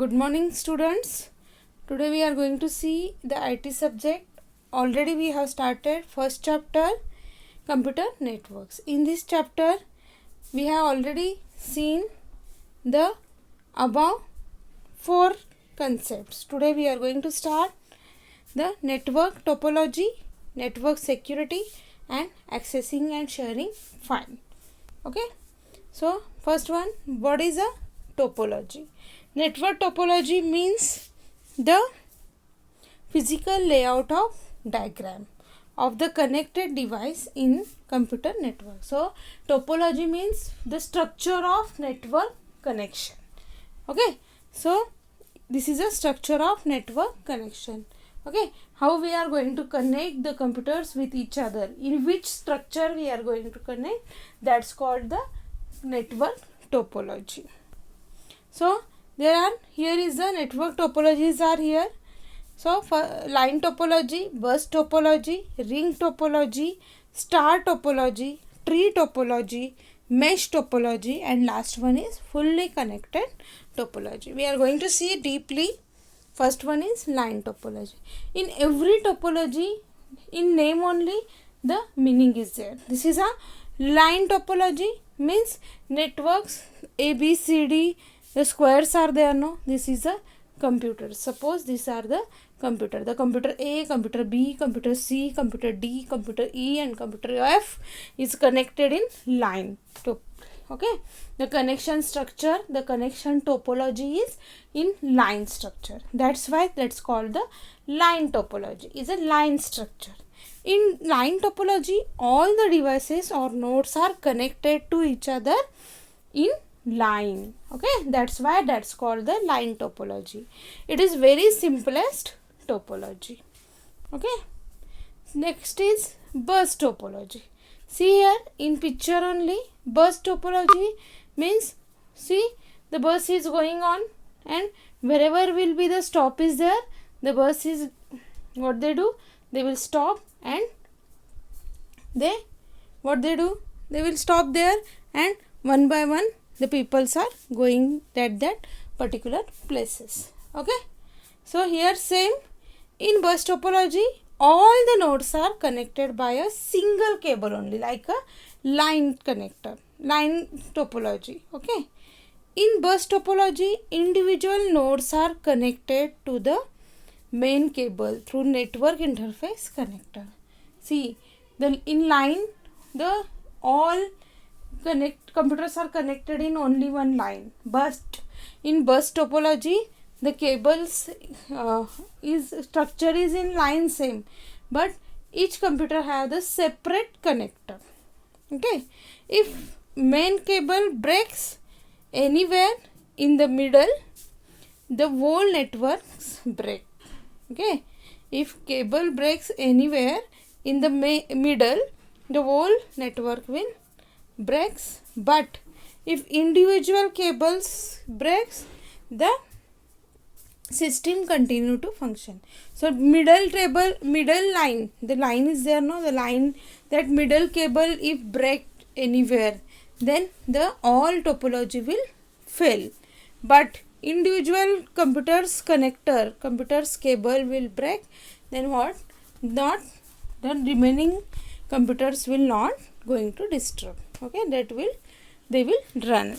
Good morning, students. Today we are going to see the IT subject. Already we have started first chapter, computer networks. In this chapter we have already seen the above four concepts. Today we are going to start the network topology, network security and accessing and sharing file. Okay, so first one, what is a topology? Network topology means the physical layout of diagram of the connected device in computer network. So topology means the structure of network connection. Okay, so this is a structure of network connection. Okay, how we are going to connect the computers with each other, in which structure we are going to connect, that's called the network topology. So here is the network topologies are here. So for line topology, bus topology, ring topology, star topology, tree topology, mesh topology, and last one is fully connected topology. We are going to see deeply. First one is line topology. In every topology, in name only the meaning is there. This is a line topology, means networks A, B, C, D, the squares are there, no? This is a computer. Suppose these are the computer. The computer A, computer B, computer C, computer D, computer E and computer F is connected in line. Okay, the connection structure, the connection topology is in line structure. That's why that's called the line topology. Is a line structure. In line topology, all the devices or nodes are connected to each other in line. Okay, that's why that's called the line topology. It is very simplest topology. Okay, next is bus topology. See here in picture only, bus topology means, see, the bus is going on and wherever will be the stop is there, the bus is, what they do, they will stop and they will stop there and one by one the peoples are going at that particular places. Okay, so here same, in bus topology all the nodes are connected by a single cable only, like a line connector, line topology. Okay, in bus topology individual nodes are connected to the main cable through network interface connector. See, in line the all computers are connected in only one line, but in bus topology the cables structure is in line same, but each computer have the separate connector. Okay, if main cable breaks anywhere in the middle, the whole networks break. Okay, if cable breaks anywhere in the middle, the whole network will breaks, but if individual cables breaks, the system continue to function. So middle line, the line is there, no, the line, that middle cable if break anywhere, then the all topology will fail. But individual computers cable will break, then what, not the remaining computers will not going to disturb. Okay, they will run.